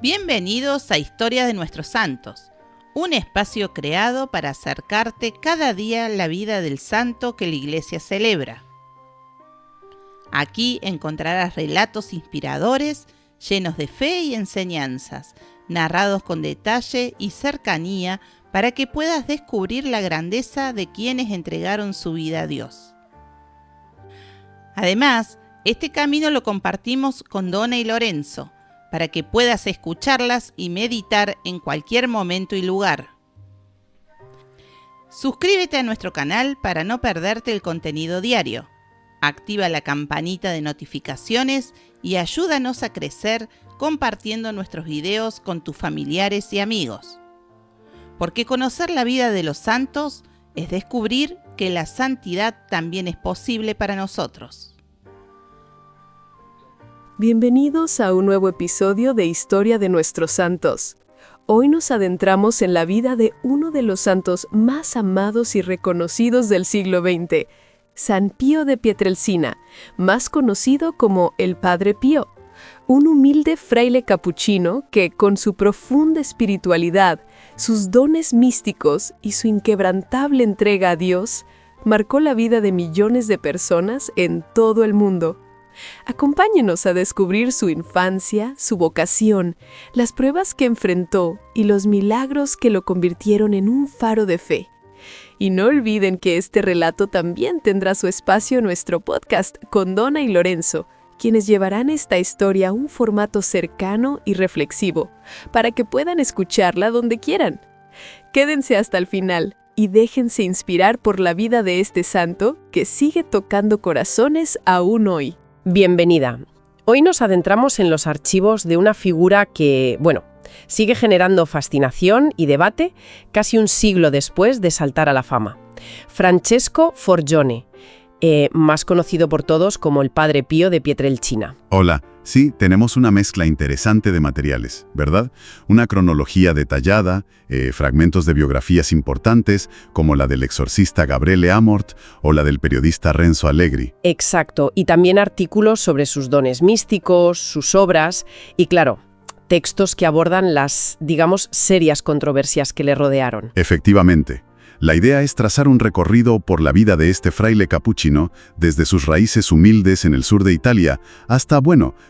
Bienvenidos a Historia de nuestros santos, un espacio creado para acercarte cada día la vida del santo que la Iglesia celebra. Aquí encontrarás relatos inspiradores, llenos de fe y enseñanzas, narrados con detalle y cercanía para que puedas descubrir la grandeza de quienes entregaron su vida a Dios. Además, este camino lo compartimos con Donna y Lorenzo, para que puedas escucharlas y meditar en cualquier momento y lugar. Suscríbete a nuestro canal para no perderte el contenido diario. Activa la campanita de notificaciones y ayúdanos a crecer compartiendo nuestros videos con tus familiares y amigos. Porque conocer la vida de los santos es descubrir que la santidad también es posible para nosotros. Bienvenidos a un nuevo episodio de Historia de nuestros santos. Hoy nos adentramos en la vida de uno de los santos más amados y reconocidos del siglo XX, San Pío de Pietrelcina, más conocido como el Padre Pío, un humilde fraile capuchino que, con su profunda espiritualidad, sus dones místicos y su inquebrantable entrega a Dios, marcó la vida de millones de personas en todo el mundo. Acompáñenos a descubrir su infancia, su vocación, las pruebas que enfrentó y los milagros que lo convirtieron en un faro de fe. Y no olviden que este relato también tendrá su espacio en nuestro podcast con Donna y Lorenzo, quienes llevarán esta historia a un formato cercano y reflexivo, para que puedan escucharla donde quieran. Quédense hasta el final y déjense inspirar por la vida de este santo que sigue tocando corazones aún hoy. Bienvenida. Hoy nos adentramos en los archivos de una figura que, sigue generando fascinación y debate casi un siglo después de saltar a la fama. Francesco Forgione, más conocido por todos como el Padre Pío de Pietrelcina. Hola, sí, tenemos una mezcla interesante de materiales, ¿verdad? Una cronología detallada, fragmentos de biografías importantes, como la del exorcista Gabriele Amorth o la del periodista Renzo Allegri. Exacto, y también artículos sobre sus dones místicos, sus obras y, claro, textos que abordan las, serias controversias que le rodearon. Efectivamente. La idea es trazar un recorrido por la vida de este fraile capuchino, desde sus raíces humildes en el sur de Italia, hasta,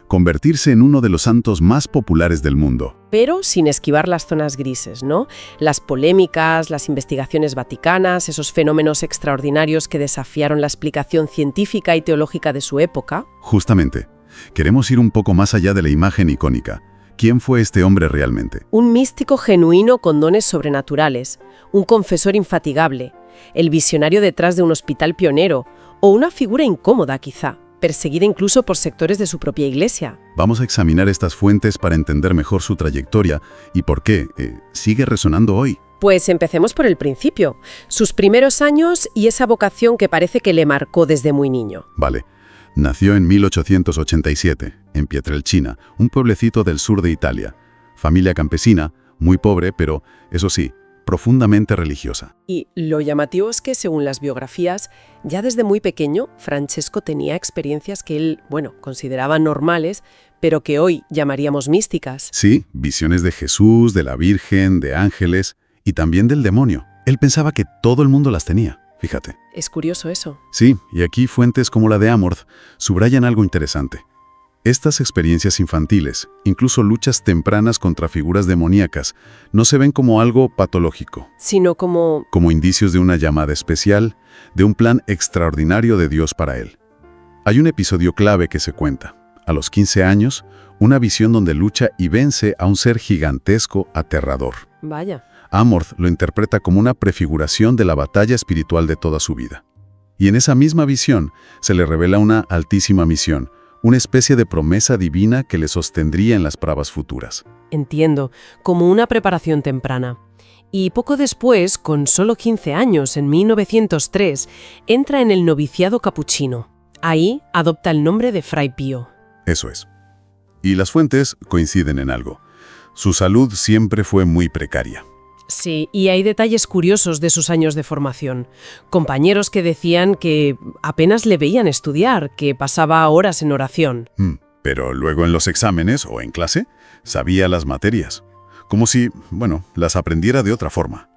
convertirse en uno de los santos más populares del mundo. Pero sin esquivar las zonas grises, ¿no? Las polémicas, las investigaciones vaticanas, esos fenómenos extraordinarios que desafiaron la explicación científica y teológica de su época. Justamente. Queremos ir un poco más allá de la imagen icónica. ¿Quién fue este hombre realmente? Un místico genuino con dones sobrenaturales, un confesor infatigable, el visionario detrás de un hospital pionero, o una figura incómoda quizá, perseguida incluso por sectores de su propia iglesia. Vamos a examinar estas fuentes para entender mejor su trayectoria y por qué sigue resonando hoy. Pues empecemos por el principio, sus primeros años y esa vocación que parece que le marcó desde muy niño. Vale. Nació en 1887, en Pietrelcina, un pueblecito del sur de Italia. Familia campesina, muy pobre, pero, eso sí, profundamente religiosa. Y lo llamativo es que, según las biografías, ya desde muy pequeño, Francesco tenía experiencias que él, consideraba normales, pero que hoy llamaríamos místicas. Sí, visiones de Jesús, de la Virgen, de ángeles y también del demonio. Él pensaba que todo el mundo las tenía. Fíjate. Es curioso eso. Sí, y aquí fuentes como la de Amorth subrayan algo interesante. Estas experiencias infantiles, incluso luchas tempranas contra figuras demoníacas, no se ven como algo patológico, sino como indicios de una llamada especial, de un plan extraordinario de Dios para él. Hay un episodio clave que se cuenta. A los 15 años, una visión donde lucha y vence a un ser gigantesco, aterrador. Vaya. Amorth lo interpreta como una prefiguración de la batalla espiritual de toda su vida. Y en esa misma visión se le revela una altísima misión, una especie de promesa divina que le sostendría en las pruebas futuras. Entiendo, como una preparación temprana. Y poco después, con solo 15 años, en 1903, entra en el noviciado capuchino. Ahí adopta el nombre de Fray Pío. Eso es. Y las fuentes coinciden en algo. Su salud siempre fue muy precaria. Sí, y hay detalles curiosos de sus años de formación. Compañeros que decían que apenas le veían estudiar, que pasaba horas en oración. pero luego en los exámenes o en clase sabía las materias. Como si, las aprendiera de otra forma.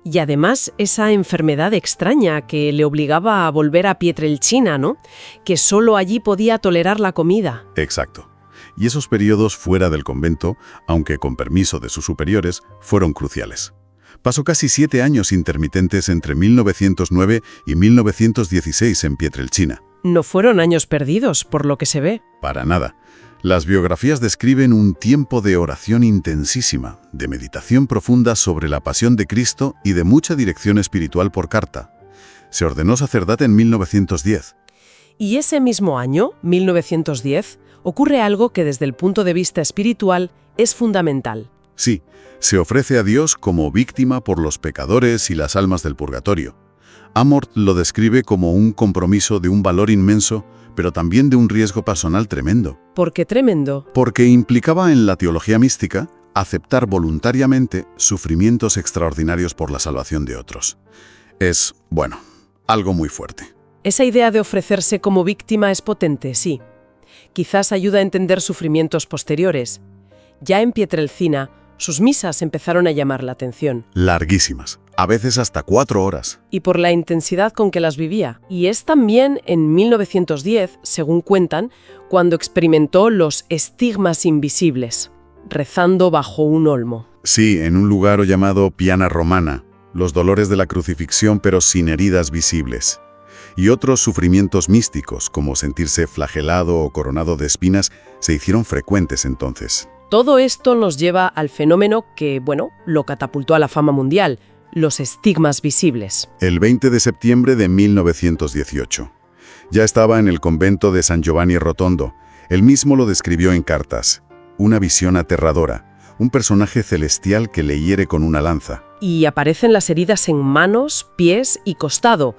Y además esa enfermedad extraña que le obligaba a volver a Pietrelcina, ¿no? Que solo allí podía tolerar la comida. Exacto. Y esos periodos fuera del convento, aunque con permiso de sus superiores, fueron cruciales. Pasó casi 7 años intermitentes entre 1909 y 1916 en Pietrelcina. No fueron años perdidos, por lo que se ve. Para nada. Las biografías describen un tiempo de oración intensísima, de meditación profunda sobre la pasión de Cristo y de mucha dirección espiritual por carta. Se ordenó sacerdote en 1910. Y ese mismo año, 1910, ocurre algo que desde el punto de vista espiritual es fundamental. Sí, se ofrece a Dios como víctima por los pecadores y las almas del purgatorio. Amort lo describe como un compromiso de un valor inmenso, pero también de un riesgo personal tremendo. ¿Por qué tremendo? Porque implicaba en la teología mística aceptar voluntariamente sufrimientos extraordinarios por la salvación de otros. Es, algo muy fuerte. Esa idea de ofrecerse como víctima es potente, sí. Quizás ayuda a entender sufrimientos posteriores. Ya en Pietrelcina, sus misas empezaron a llamar la atención. Larguísimas, a veces hasta 4 horas. Y por la intensidad con que las vivía. Y es también en 1910, según cuentan, cuando experimentó los estigmas invisibles, rezando bajo un olmo. Sí, en un lugar llamado Piana Romana, los dolores de la crucifixión pero sin heridas visibles. Y otros sufrimientos místicos, como sentirse flagelado o coronado de espinas, se hicieron frecuentes entonces. Todo esto nos lleva al fenómeno que, lo catapultó a la fama mundial, los estigmas visibles. El 20 de septiembre de 1918. Ya estaba en el convento de San Giovanni Rotondo. Él mismo lo describió en cartas. Una visión aterradora, un personaje celestial que le hiere con una lanza. Y aparecen las heridas en manos, pies y costado,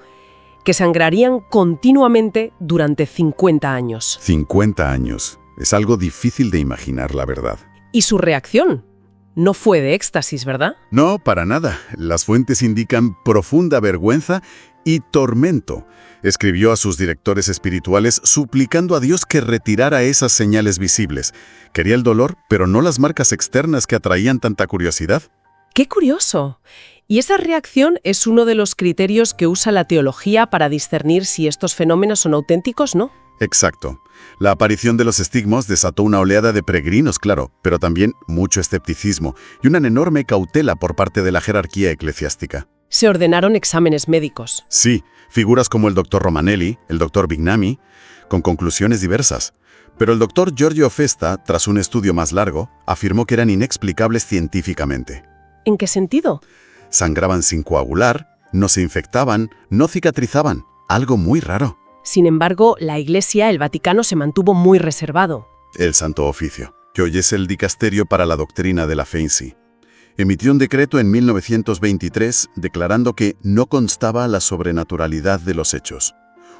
que sangrarían continuamente durante 50 años. 50 años. Es algo difícil de imaginar, la verdad. ¿Y su reacción? No fue de éxtasis, ¿verdad? No, para nada. Las fuentes indican profunda vergüenza y tormento. Escribió a sus directores espirituales suplicando a Dios que retirara esas señales visibles. Quería el dolor, pero no las marcas externas que atraían tanta curiosidad. ¡Qué curioso! Y esa reacción es uno de los criterios que usa la teología para discernir si estos fenómenos son auténticos, ¿no? Exacto. La aparición de los estigmas desató una oleada de peregrinos, claro, pero también mucho escepticismo y una enorme cautela por parte de la jerarquía eclesiástica. Se ordenaron exámenes médicos. Sí, figuras como el doctor Romanelli, el doctor Bignami, con conclusiones diversas. Pero el doctor Giorgio Festa, tras un estudio más largo, afirmó que eran inexplicables científicamente. ¿En qué sentido? Sangraban sin coagular, no se infectaban, no cicatrizaban. Algo muy raro. Sin embargo, la Iglesia, el Vaticano, se mantuvo muy reservado. El Santo Oficio, que hoy es el dicasterio para la doctrina de la fe en sí, emitió un decreto en 1923 declarando que no constaba la sobrenaturalidad de los hechos.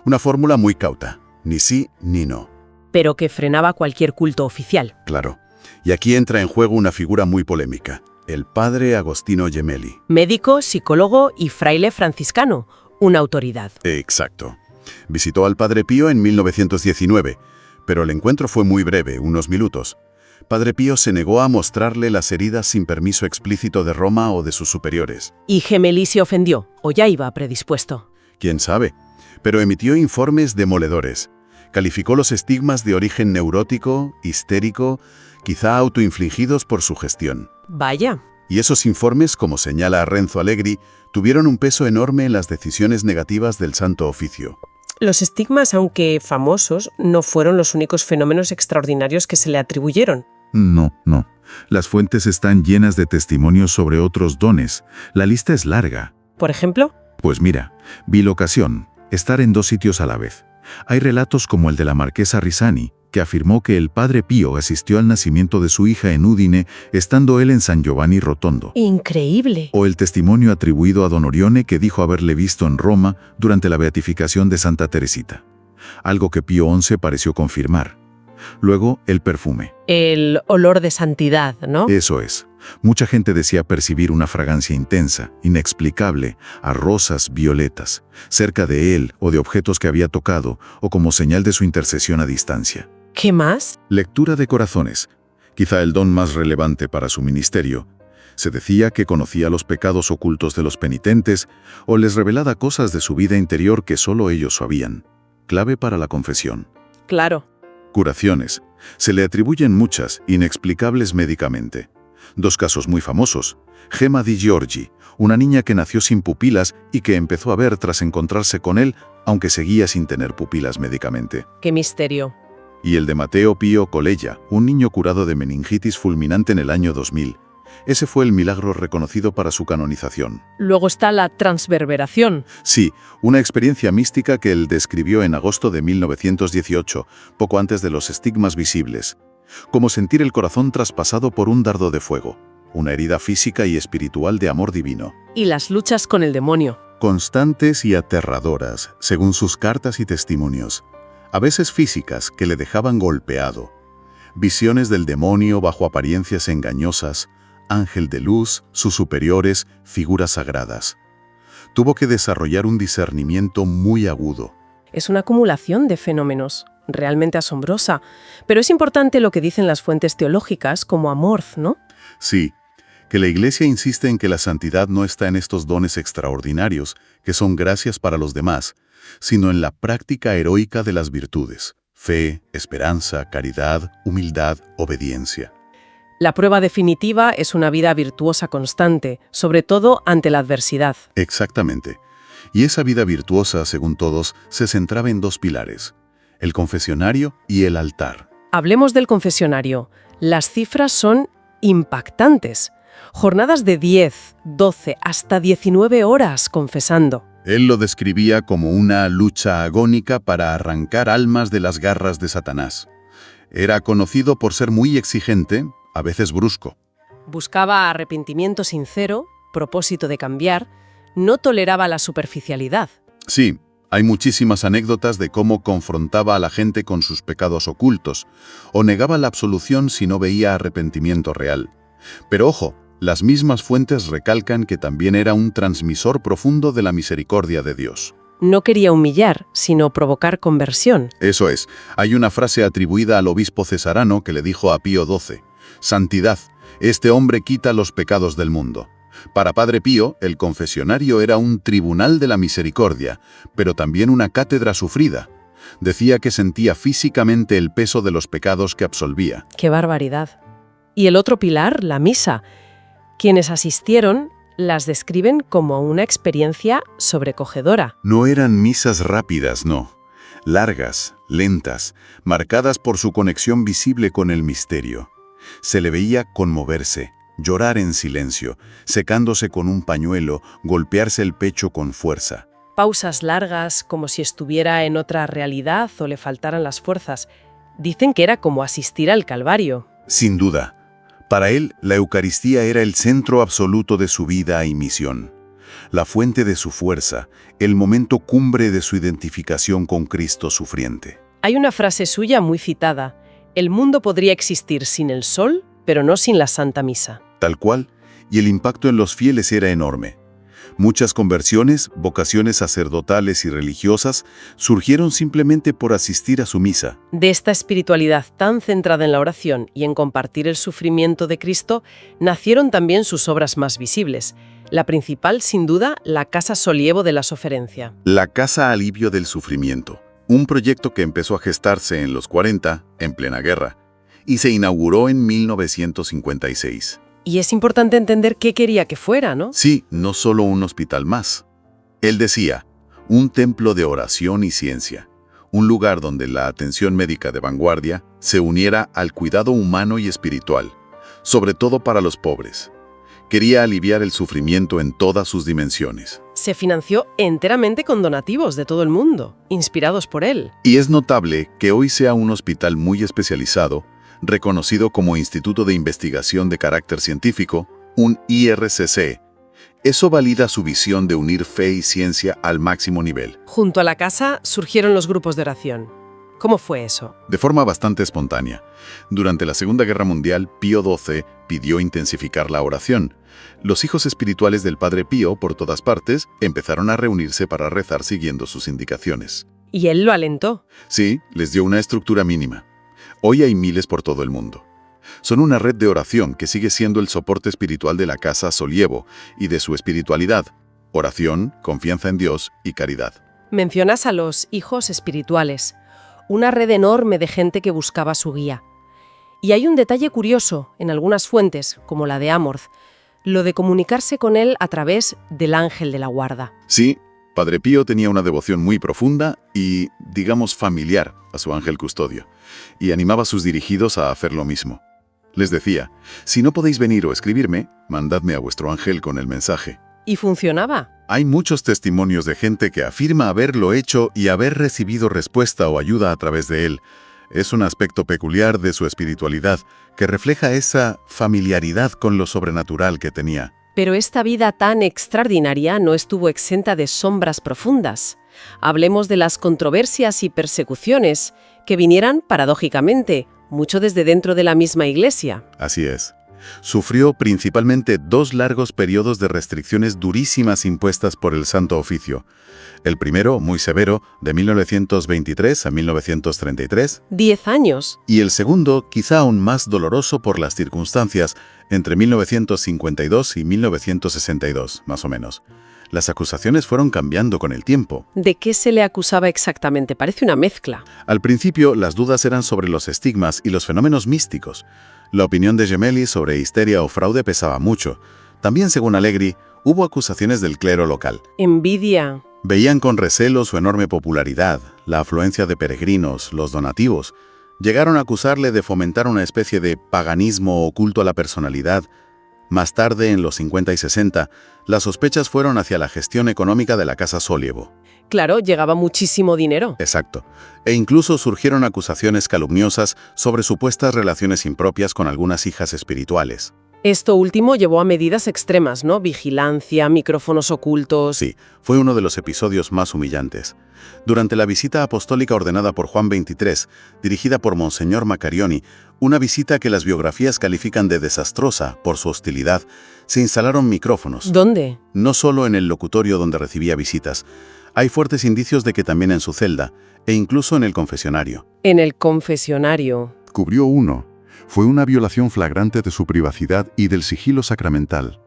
Una fórmula muy cauta, ni sí ni no. Pero que frenaba cualquier culto oficial. Claro. Y aquí entra en juego una figura muy polémica, el padre Agostino Gemelli. Médico, psicólogo y fraile franciscano, una autoridad. Exacto. Visitó al Padre Pío en 1919, pero el encuentro fue muy breve, unos minutos. Padre Pío se negó a mostrarle las heridas sin permiso explícito de Roma o de sus superiores. ¿Y Gemelli se ofendió o ya iba predispuesto? ¿Quién sabe? Pero emitió informes demoledores. Calificó los estigmas de origen neurótico, histérico, quizá autoinfligidos por su gestión. Vaya. Y esos informes, como señala Renzo Allegri, tuvieron un peso enorme en las decisiones negativas del Santo Oficio. Los estigmas, aunque famosos, no fueron los únicos fenómenos extraordinarios que se le atribuyeron. No. Las fuentes están llenas de testimonios sobre otros dones. La lista es larga. ¿Por ejemplo? Pues mira, bilocación, estar en 2 sitios a la vez. Hay relatos como el de la marquesa Risani, que afirmó que el Padre Pío asistió al nacimiento de su hija en Udine, estando él en San Giovanni Rotondo. ¡Increíble! O el testimonio atribuido a don Orione, que dijo haberle visto en Roma durante la beatificación de Santa Teresita. Algo que Pío XI pareció confirmar. Luego, el perfume. El olor de santidad, ¿no? Eso es. Mucha gente decía percibir una fragancia intensa, inexplicable, a rosas, violetas, cerca de él o de objetos que había tocado, o como señal de su intercesión a distancia. ¿Qué más? Lectura de corazones, quizá el don más relevante para su ministerio. Se decía que conocía los pecados ocultos de los penitentes o les revelaba cosas de su vida interior que solo ellos sabían. Clave para la confesión. Claro. Curaciones. Se le atribuyen muchas, inexplicables médicamente. 2 casos muy famosos. Gemma Di Giorgi, una niña que nació sin pupilas y que empezó a ver tras encontrarse con él, aunque seguía sin tener pupilas médicamente. Qué misterio. Y el de Matteo Pio Colella, un niño curado de meningitis fulminante en el año 2000. Ese fue el milagro reconocido para su canonización. Luego está la transverberación. Sí, una experiencia mística que él describió en agosto de 1918, poco antes de los estigmas visibles. Como sentir el corazón traspasado por un dardo de fuego. Una herida física y espiritual de amor divino. Y las luchas con el demonio. Constantes y aterradoras, según sus cartas y testimonios. A veces físicas, que le dejaban golpeado. Visiones del demonio bajo apariencias engañosas, ángel de luz, sus superiores, figuras sagradas. Tuvo que desarrollar un discernimiento muy agudo. Es una acumulación de fenómenos, realmente asombrosa. Pero es importante lo que dicen las fuentes teológicas como Amorth, ¿no? Sí, que la Iglesia insiste en que la santidad no está en estos dones extraordinarios, que son gracias para los demás, sino en la práctica heroica de las virtudes: fe, esperanza, caridad, humildad, obediencia. La prueba definitiva es una vida virtuosa constante, sobre todo ante la adversidad. Exactamente. Y esa vida virtuosa, según todos, se centraba en 2 pilares: el confesionario y el altar. Hablemos del confesionario. Las cifras son impactantes. Jornadas de 10, 12, hasta 19 horas confesando. Él lo describía como una lucha agónica para arrancar almas de las garras de Satanás. Era conocido por ser muy exigente, a veces brusco. Buscaba arrepentimiento sincero, propósito de cambiar, no toleraba la superficialidad. Sí, hay muchísimas anécdotas de cómo confrontaba a la gente con sus pecados ocultos, o negaba la absolución si no veía arrepentimiento real. Pero ojo, las mismas fuentes recalcan que también era un transmisor profundo de la misericordia de Dios. No quería humillar, sino provocar conversión. Eso es, hay una frase atribuida al obispo cesarano que le dijo a Pío XII: «Santidad, este hombre quita los pecados del mundo». Para Padre Pío, el confesionario era un tribunal de la misericordia, pero también una cátedra sufrida. Decía que sentía físicamente el peso de los pecados que absolvía. ¡Qué barbaridad! Y el otro pilar, la misa. Quienes asistieron las describen como una experiencia sobrecogedora. No eran misas rápidas, no. Largas, lentas, marcadas por su conexión visible con el misterio. Se le veía conmoverse, llorar en silencio, secándose con un pañuelo, golpearse el pecho con fuerza. Pausas largas, como si estuviera en otra realidad o le faltaran las fuerzas. Dicen que era como asistir al Calvario. Sin duda. Para él, la Eucaristía era el centro absoluto de su vida y misión. La fuente de su fuerza, el momento cumbre de su identificación con Cristo sufriente. Hay una frase suya muy citada: el mundo podría existir sin el sol, pero no sin la Santa Misa. Tal cual, y el impacto en los fieles era enorme. Muchas conversiones, vocaciones sacerdotales y religiosas surgieron simplemente por asistir a su misa. De esta espiritualidad tan centrada en la oración y en compartir el sufrimiento de Cristo, nacieron también sus obras más visibles. La principal, sin duda, la Casa Solievo de la Soferencia. La Casa Alivio del Sufrimiento, un proyecto que empezó a gestarse en los 40, en plena guerra, y se inauguró en 1956. Y es importante entender qué quería que fuera, ¿no? Sí, no solo un hospital más. Él decía, un templo de oración y ciencia, un lugar donde la atención médica de vanguardia se uniera al cuidado humano y espiritual, sobre todo para los pobres. Quería aliviar el sufrimiento en todas sus dimensiones. Se financió enteramente con donativos de todo el mundo, inspirados por él. Y es notable que hoy sea un hospital muy especializado, reconocido como Instituto de Investigación de Carácter Científico, un IRCC. Eso valida su visión de unir fe y ciencia al máximo nivel. Junto a la casa surgieron los grupos de oración. ¿Cómo fue eso? De forma bastante espontánea. Durante la Segunda Guerra Mundial, Pío XII pidió intensificar la oración. Los hijos espirituales del Padre Pío, por todas partes, empezaron a reunirse para rezar siguiendo sus indicaciones. ¿Y él lo alentó? Sí, les dio una estructura mínima. Hoy hay miles por todo el mundo. Son una red de oración que sigue siendo el soporte espiritual de la Casa Solievo y de su espiritualidad: oración, confianza en Dios y caridad. Mencionas a los hijos espirituales, una red enorme de gente que buscaba su guía. Y hay un detalle curioso en algunas fuentes, como la de Amorth, lo de comunicarse con él a través del ángel de la guarda. Sí, Padre Pío tenía una devoción muy profunda y, digamos, familiar a su ángel custodio, y animaba a sus dirigidos a hacer lo mismo. Les decía: si no podéis venir o escribirme, mandadme a vuestro ángel con el mensaje. ¿Y funcionaba? Hay muchos testimonios de gente que afirma haberlo hecho y haber recibido respuesta o ayuda a través de él. Es un aspecto peculiar de su espiritualidad que refleja esa familiaridad con lo sobrenatural que tenía. Pero esta vida tan extraordinaria no estuvo exenta de sombras profundas. Hablemos de las controversias y persecuciones que vinieran, paradójicamente, mucho desde dentro de la misma Iglesia. Así es. Sufrió principalmente 2 largos periodos de restricciones durísimas impuestas por el Santo Oficio. El primero, muy severo, de 1923 a 1933. 10 años. Y el segundo, quizá aún más doloroso por las circunstancias, entre 1952 y 1962, más o menos. Las acusaciones fueron cambiando con el tiempo. ¿De qué se le acusaba exactamente? Parece una mezcla. Al principio, las dudas eran sobre los estigmas y los fenómenos místicos. La opinión de Gemelli sobre histeria o fraude pesaba mucho. También, según Allegri, hubo acusaciones del clero local. Envidia. Veían con recelo su enorme popularidad, la afluencia de peregrinos, los donativos. Llegaron a acusarle de fomentar una especie de paganismo oculto a la personalidad. Más tarde, en los 50 y 60, las sospechas fueron hacia la gestión económica de la Casa Solievo. Claro, llegaba muchísimo dinero. Exacto. E incluso surgieron acusaciones calumniosas sobre supuestas relaciones impropias con algunas hijas espirituales. Esto último llevó a medidas extremas, ¿no? Vigilancia, micrófonos ocultos. Sí, fue uno de los episodios más humillantes. Durante la visita apostólica ordenada por Juan XXIII, dirigida por Monseñor Macarioni, una visita que las biografías califican de desastrosa por su hostilidad, se instalaron micrófonos. ¿Dónde? No solo en el locutorio donde recibía visitas. Hay fuertes indicios de que también en su celda, e incluso en el confesionario. En el confesionario. Cubrió uno. Fue una violación flagrante de su privacidad y del sigilo sacramental.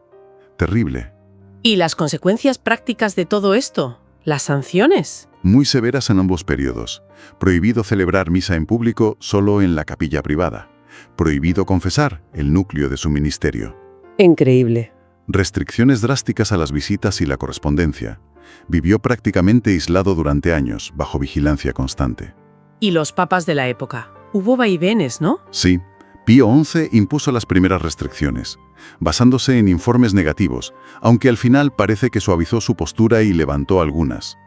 Terrible. ¿Y las consecuencias prácticas de todo esto? ¿Las sanciones? Muy severas en ambos periodos. Prohibido celebrar misa en público, solo en la capilla privada. Prohibido confesar, el núcleo de su ministerio. Increíble. Restricciones drásticas a las visitas y la correspondencia. Vivió prácticamente aislado durante años, bajo vigilancia constante. ¿Y los papas de la época? Hubo vaivenes, ¿no? Sí. Pío XI impuso las primeras restricciones, basándose en informes negativos, aunque al final parece que suavizó su postura y levantó algunas.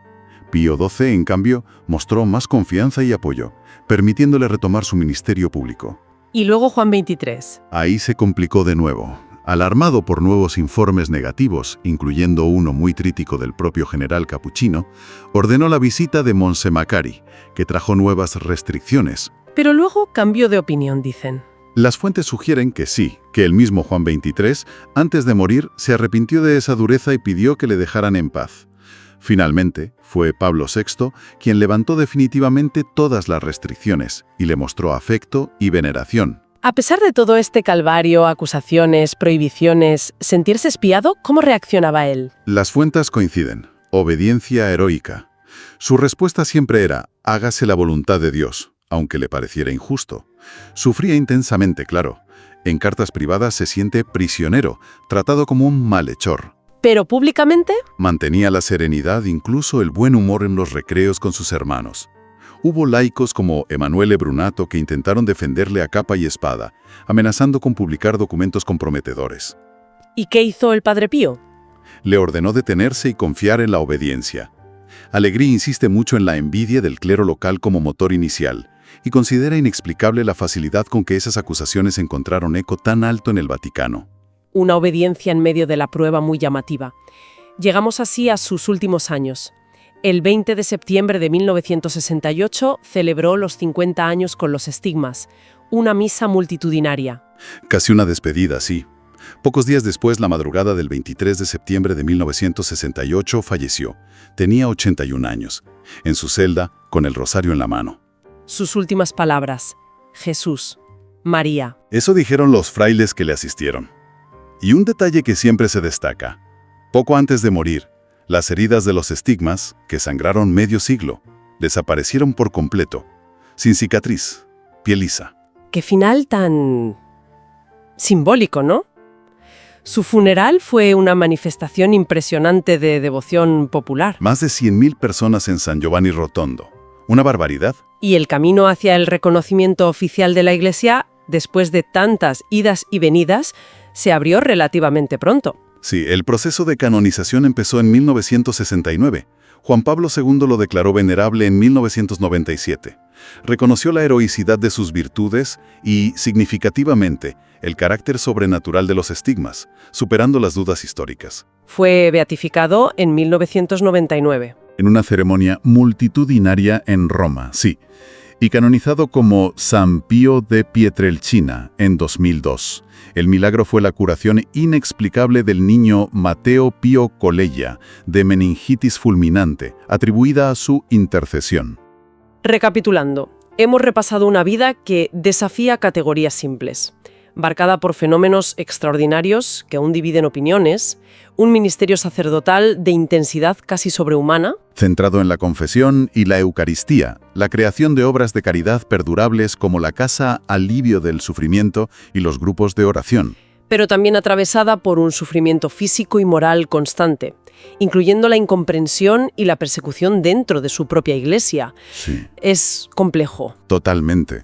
Pío XII, en cambio, mostró más confianza y apoyo, permitiéndole retomar su ministerio público. Y luego Juan XXIII. Ahí se complicó de nuevo. Alarmado por nuevos informes negativos, incluyendo uno muy crítico del propio general capuchino, ordenó la visita de Monse Macari, que trajo nuevas restricciones. Pero luego cambió de opinión, dicen. Las fuentes sugieren que sí, que el mismo Juan XXIII, antes de morir, se arrepintió de esa dureza y pidió que le dejaran en paz. Finalmente, fue Pablo VI quien levantó definitivamente todas las restricciones y le mostró afecto y veneración. A pesar de todo este calvario, acusaciones, prohibiciones, sentirse espiado, ¿cómo reaccionaba él? Las fuentes coinciden. Obediencia heroica. Su respuesta siempre era: hágase la voluntad de Dios, aunque le pareciera injusto. Sufría intensamente, claro. En cartas privadas se siente prisionero, tratado como un malhechor. ¿Pero públicamente? Mantenía la serenidad, incluso el buen humor en los recreos con sus hermanos. Hubo laicos como Emanuele Brunato que intentaron defenderle a capa y espada, amenazando con publicar documentos comprometedores. ¿Y qué hizo el Padre Pío? Le ordenó detenerse y confiar en la obediencia. Allegri insiste mucho en la envidia del clero local como motor inicial, y considera inexplicable la facilidad con que esas acusaciones encontraron eco tan alto en el Vaticano. Una obediencia en medio de la prueba muy llamativa. Llegamos así a sus últimos años. El 20 de septiembre de 1968 celebró los 50 años con los estigmas, una misa multitudinaria. Casi una despedida, sí. Pocos días después, la madrugada del 23 de septiembre de 1968, falleció. Tenía 81 años, en su celda, con el rosario en la mano. Sus últimas palabras: Jesús, María. Eso dijeron los frailes que le asistieron. Y un detalle que siempre se destaca. Poco antes de morir, las heridas de los estigmas, que sangraron medio siglo, desaparecieron por completo, sin cicatriz, piel lisa. Qué final tan simbólico, ¿no? Su funeral fue una manifestación impresionante de devoción popular. Más de 100.000 personas en San Giovanni Rotondo. Una barbaridad. Y el camino hacia el reconocimiento oficial de la Iglesia, después de tantas idas y venidas, se abrió relativamente pronto. Sí, el proceso de canonización empezó en 1969. Juan Pablo II lo declaró venerable en 1997. Reconoció la heroicidad de sus virtudes y, significativamente, el carácter sobrenatural de los estigmas, superando las dudas históricas. Fue beatificado en 1999. En una ceremonia multitudinaria en Roma, sí, y canonizado como San Pío de Pietrelcina en 2002. El milagro fue la curación inexplicable del niño Matteo Pio Colella de meningitis fulminante, atribuida a su intercesión. Recapitulando, hemos repasado una vida que desafía categorías simples, marcada por fenómenos extraordinarios que aún dividen opiniones, un ministerio sacerdotal de intensidad casi sobrehumana, Centrado en la confesión y la Eucaristía, la creación de obras de caridad perdurables como la Casa Alivio del Sufrimiento y los grupos de oración. pero también atravesada por un sufrimiento físico y moral constante, incluyendo la incomprensión y la persecución dentro de su propia iglesia. Sí, Es complejo. totalmente.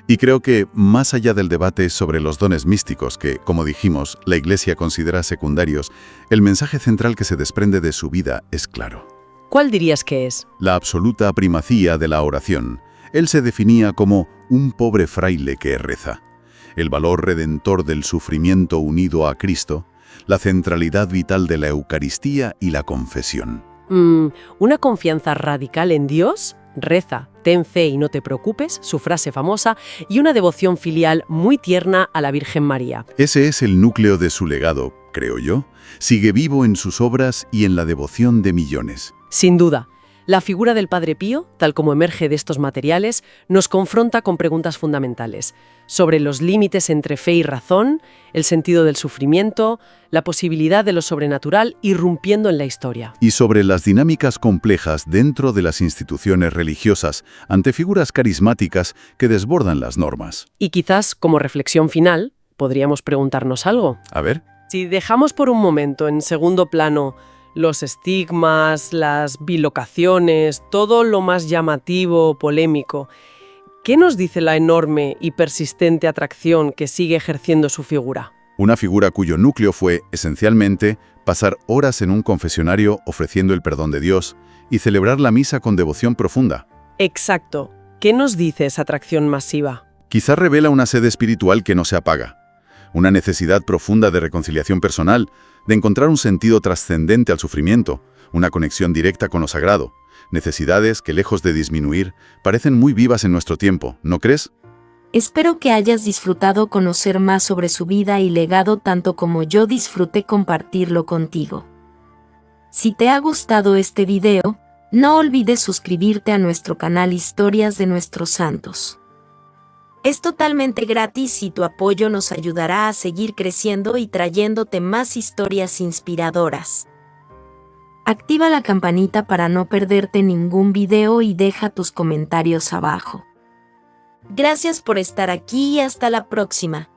Y creo que, más allá del debate sobre los dones místicos que, como dijimos, la Iglesia considera secundarios, el mensaje central que se desprende de su vida es claro. ¿Cuál dirías que es? La absoluta primacía de la oración. Él se definía como un pobre fraile que reza. El valor redentor del sufrimiento unido a Cristo, la centralidad vital de la Eucaristía y la confesión. ¿Una confianza radical en Dios? Reza, ten fe y no te preocupes, su frase famosa, y una devoción filial muy tierna a la Virgen María. Ese es el núcleo de su legado, creo yo. Sigue vivo en sus obras y en la devoción de millones. Sin duda, la figura del Padre Pío, tal como emerge de estos materiales, nos confronta con preguntas fundamentales sobre los límites entre fe y razón, el sentido del sufrimiento, la posibilidad de lo sobrenatural irrumpiendo en la historia. Y sobre las dinámicas complejas dentro de las instituciones religiosas ante figuras carismáticas que desbordan las normas. Y quizás, como reflexión final, podríamos preguntarnos algo. A ver. Si dejamos por un momento en segundo plano los estigmas, las bilocaciones, todo lo más llamativo, polémico, ¿qué nos dice la enorme y persistente atracción que sigue ejerciendo su figura? Una figura cuyo núcleo fue, esencialmente, pasar horas en un confesionario ofreciendo el perdón de Dios y celebrar la misa con devoción profunda. Exacto. ¿Qué nos dice esa atracción masiva? Quizá revela una sed espiritual que no se apaga, una necesidad profunda de reconciliación personal, de encontrar un sentido trascendente al sufrimiento, una conexión directa con lo sagrado, necesidades que, lejos de disminuir, parecen muy vivas en nuestro tiempo, ¿no crees? Espero que hayas disfrutado conocer más sobre su vida y legado tanto como yo disfruté compartirlo contigo. Si te ha gustado este video, no olvides suscribirte a nuestro canal Historias de Nuestros Santos. Es totalmente gratis y tu apoyo nos ayudará a seguir creciendo y trayéndote más historias inspiradoras. Activa la campanita para no perderte ningún video y deja tus comentarios abajo. Gracias por estar aquí y hasta la próxima.